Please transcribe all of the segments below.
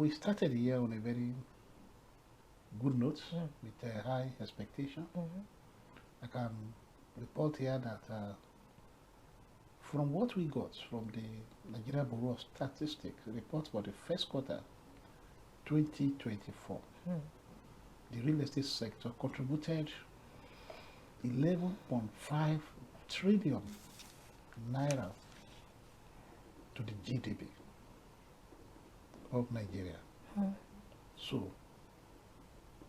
We started the year on a very good note with a high expectation. I can report here that from what we got from the Nigeria Bureau of Statistics report for the first quarter 2024, the real estate sector contributed 11.5 trillion naira to the GDP of Nigeria. So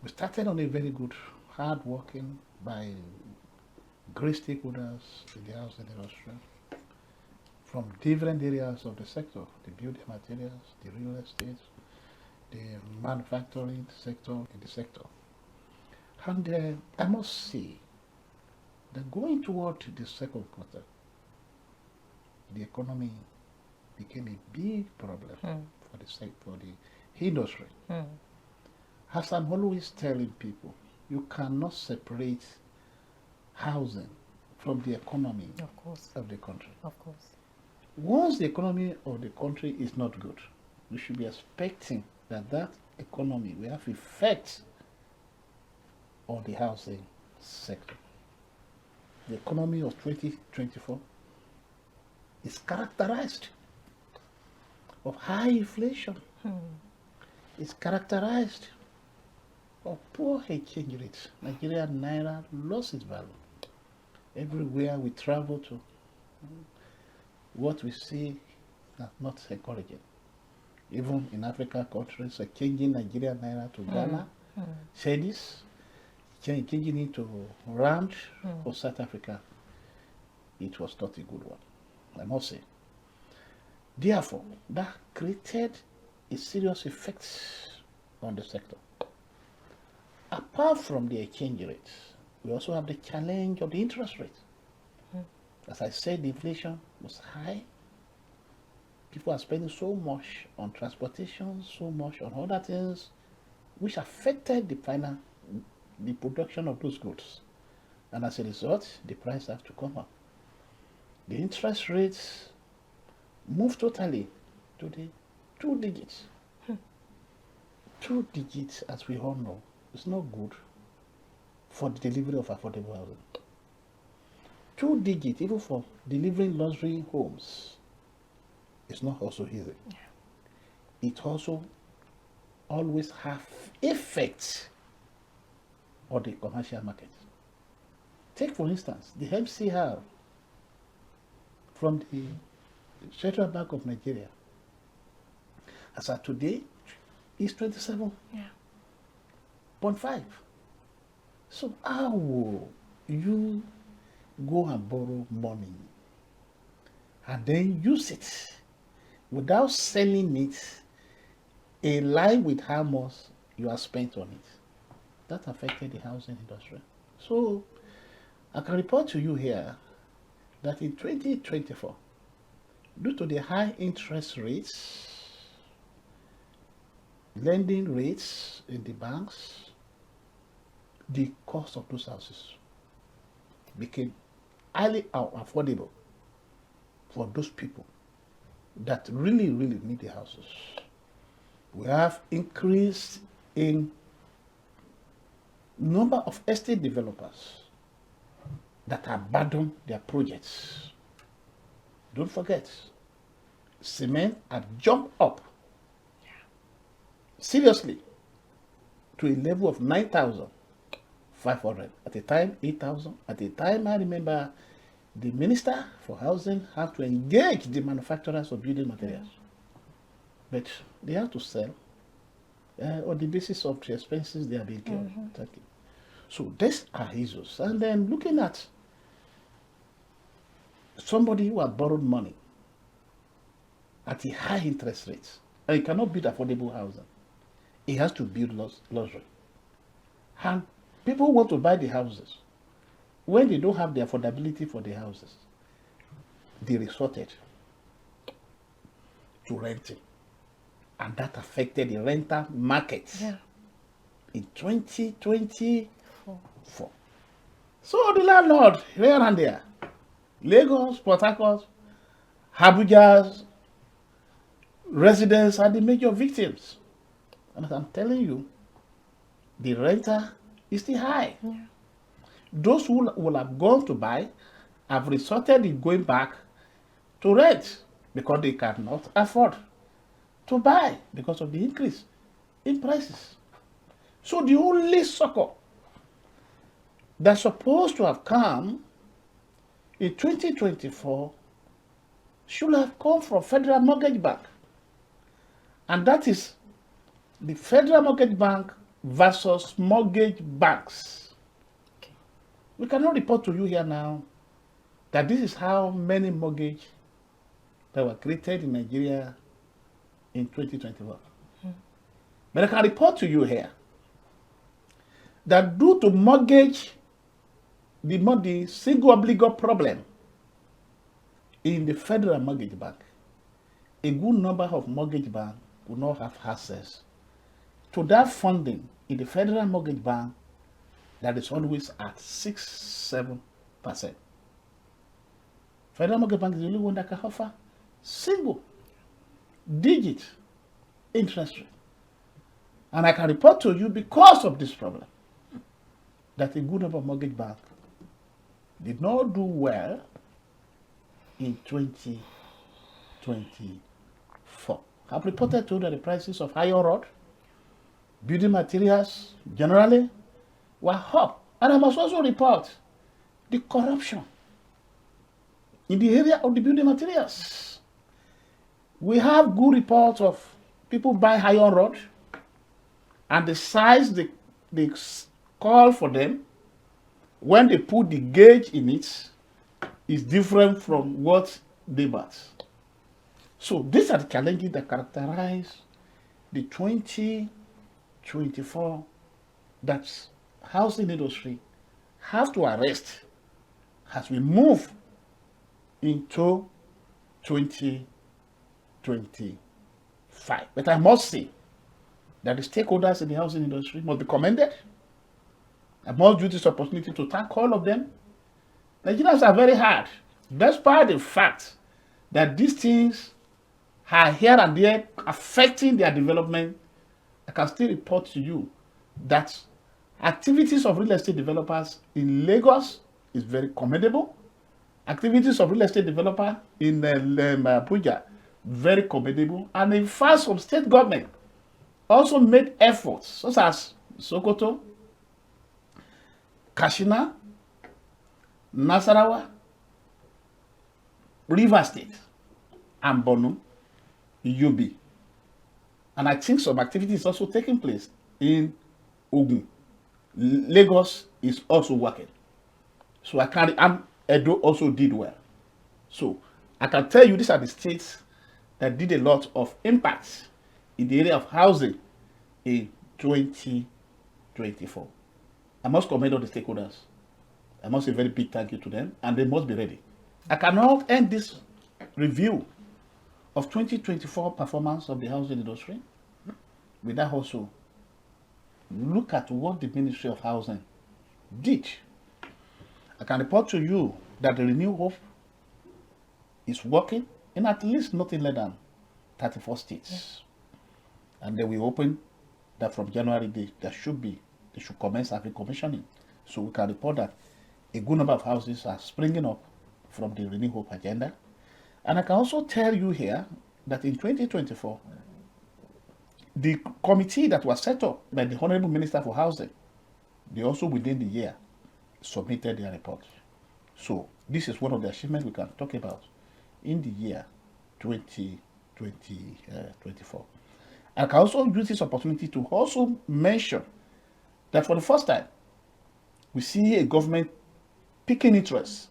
we started on a very good, hard working by great stakeholders in the housing industry from different areas of the sector, the building materials, the real estate, the manufacturing sector, in the sector. And I must say that going toward the second quarter, the economy became a big problem for the industry. As I'm always telling people, you cannot separate housing from the economy of the country. Of course. Once the economy of the country is not good, we should be expecting that economy will have effects on the housing sector. The economy of 2024 is characterized of high inflation. It's characterized of poor exchange rates. Nigerian naira lost its value. Everywhere we travel to, what we see is not encouraging. Even in African countries, changing Nigerian naira to Ghana, cedis, changing it to rand for South Africa, it was not a good one, I must say. Therefore, that created a serious effect on the sector. Apart from the exchange rate, we also have the challenge of the interest rate. As I said, the inflation was high. People are spending so much on transportation, so much on other things, which affected the production of those goods. And as a result, the price has to come up. The interest rates moved totally to the 2 digits. 2 digits, as we all know, is not good for the delivery of affordable housing. 2 digits, even for delivering luxury homes, is not also easy. It also always have effects on the commercial market. Take for instance the MCR from the Central Bank of Nigeria. As of today, is 27.5. So how will you go and borrow money and then use it without selling it in line with how much you have spent on it? That affected the housing industry. So I can report to you here that in 2024, due to the high interest rates, lending rates in the banks, the cost of those houses became highly affordable for those people that really need the houses. We have increase in number of estate developers that abandon their projects. Don't forget, cement had jumped up seriously to a level of 9,500. At the time, 8,000. At the time, I remember the Minister for Housing had to engage the manufacturers of building materials. But they have to sell on the basis of the expenses they are being taken. So these are issues. And then looking at somebody who has borrowed money at a high interest rate, and he cannot build affordable housing, he has to build luxury. And people want to buy the houses. When they don't have the affordability for the houses, they resorted to renting. And that affected the rental market in 2024. So the landlord, here and there, Lagos, Port Harcourt, Abuja's residents are the major victims And as I'm telling you, the renter is still high. Yeah. Those who will have gone to buy have resorted in going back to rent because they cannot afford to buy because of the increase in prices. So the only succor that's supposed to have come in 2024 should have come from Federal Mortgage Bank. And that is the Federal Mortgage Bank versus mortgage banks. Okay. We cannot report to you here now that this is how many mortgages that were created in Nigeria in 2021. But I can report to you here that due to mortgage, the single obligor problem in the Federal Mortgage Bank, a good number of mortgage banks will not have access to that funding in the Federal Mortgage Bank that is always at 6-7%. Federal Mortgage Bank is the only one that can offer single digit interest rate. And I can report to you because of this problem that a good number of mortgage banks did not do well in 2024. I've reported to you that the prices of iron rod, building materials generally were up. And I must also report the corruption in the area of the building materials. We have good reports of people buy iron rod and the size they call for them when they put the gauge in it is different from what they bought. So these are the challenges that characterize the 2024 that housing industry have to arrest as we move into 2025. But I must say that the stakeholders in the housing industry must be commended. I must use this opportunity to thank all of them. Nigerians are very hard, despite the fact that these things are here and there affecting their development. I can still report to you that activities of real estate developers in Lagos is very commendable. Activities of real estate developer in Abuja, very commendable. And in fact, some state government also made efforts, such as Sokoto, Kashina, Nasarawa, River State, and Borno, Yobe. And I think some activity is also taking place in Ogun. Lagos is also working. So I can't, and Edo also did well. So I can tell you these are the states that did a lot of impact in the area of housing in 2024. I must commend all the stakeholders. I must say a very big thank you to them, and they must be ready. I cannot end this review of 2024 performance of the housing industry without also look at what the Ministry of Housing did. I can report to you that the Renew Hope is working in at least nothing less than 34 states. Yes. And then we open that from January they should commence having commissioning. So we can report that a good number of houses are springing up from the Renew Hope agenda. And I can also tell you here that in 2024, the committee that was set up by the Honorable Minister for Housing, they also within the year submitted their report. So this is one of the achievements we can talk about in the year 2024. I can also use this opportunity to also mention that for the first time, we see a government picking interest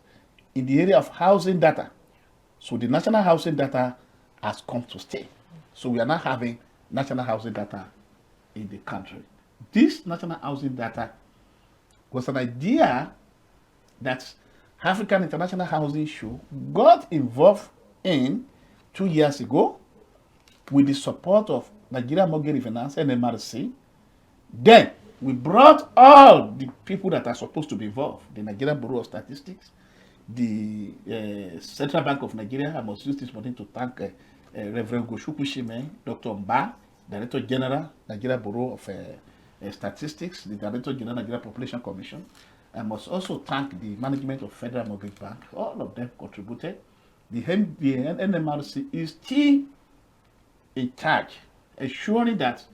in the area of housing data. So the national housing data has come to stay. So we are now having national housing data in the country. This national housing data was an idea that African International Housing Show got involved in 2 years ago with the support of Nigeria Mortgage Refinance and MRC. Then we brought all the people that are supposed to be involved, the Nigerian Bureau of Statistics, the Central Bank of Nigeria. I must use this morning to thank Reverend Goshuku Shime, Dr. Mba, Director General, Nigeria Bureau of Statistics, the Director General, Nigeria Population Commission. I must also thank the management of Federal Mortgage Bank. All of them contributed. The NMRC is still in charge, ensuring that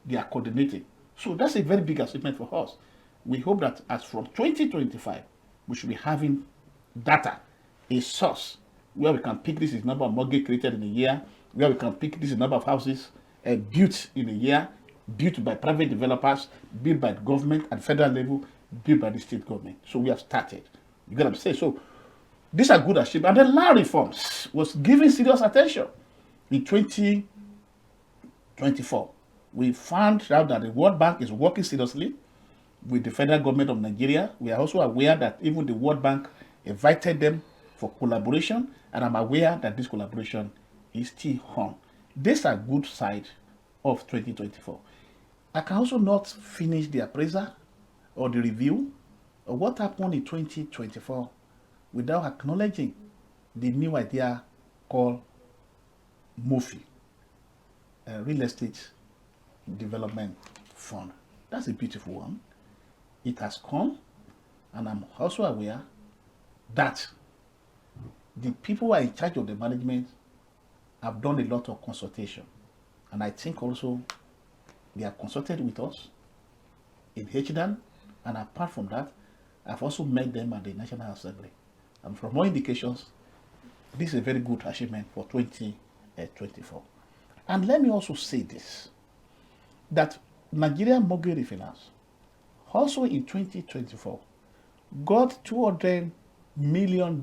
they are coordinated. So that's a very big achievement for us. We hope that as from 2025, we should be having data, a source, where we can pick this is number of mortgage created in a year, where we can pick this is number of houses built in a year, built by private developers, built by the government at federal level, built by the state government. So we have started. You get what I'm saying? So these are good achievements. And the land reforms was given serious attention. In 2024, we found out that the World Bank is working seriously with the federal government of Nigeria. We are also aware that even the World Bank invited them for collaboration, and I'm aware that this collaboration is still on. These are good side of 2024. I can also not finish the appraisal or the review of what happened in 2024 without acknowledging the new idea called MOFI, Real Estate Development Fund. That's a beautiful one. It has come, and I'm also aware that the people who are in charge of the management have done a lot of consultation. And I think also they have consulted with us in HDAN, and apart from that, I've also met them at the National Assembly. And from all indications, this is a very good achievement for 2024. And let me also say this, that Nigeria Mortgage Refinance also in 2024 got $200 million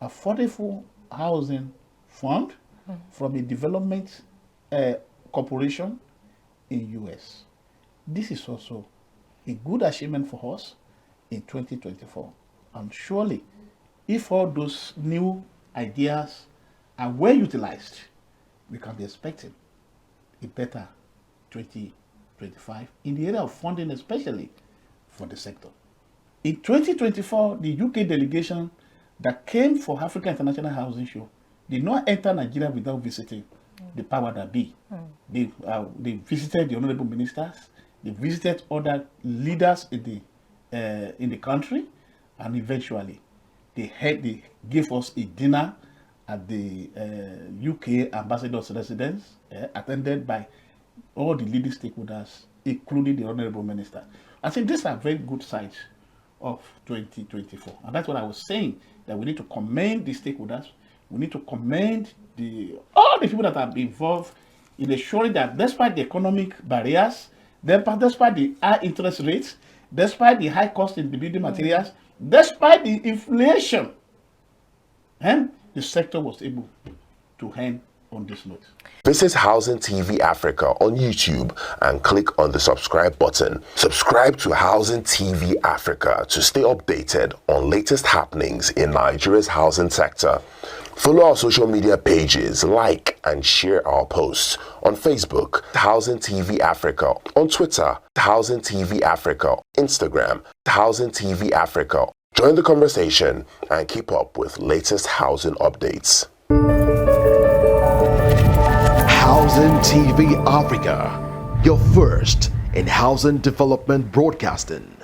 affordable housing fund from a development corporation in US. This is also a good achievement for us in 2024. And surely, if all those new ideas are well utilized, we can be expecting a better 2025 in the area of funding, especially for the sector. In 2024, the UK delegation that came for Africa International Housing Show did not enter Nigeria without visiting the power that be. They visited the honorable ministers, they visited other leaders in the country, and eventually they gave us a dinner at the UK ambassador's residence, attended by all the leading stakeholders, including the honorable minister. I think these are very good sides of 2024. And that's what I was saying, that we need to commend the stakeholders. We need to commend all the people that are involved in ensuring that despite the economic barriers, despite the high interest rates, despite the high cost in the building materials, despite the inflation, and the sector was able to end on this note. Visit Housing TV Africa on YouTube and click on the subscribe button. Subscribe to Housing TV Africa to stay updated on latest happenings in Nigeria's housing sector. Follow our social media pages, like and share our posts on Facebook, Housing TV Africa, on Twitter, Housing TV Africa, Instagram, Housing TV Africa. Join the conversation and keep up with latest housing updates. Housing TV Africa, your first in housing development broadcasting.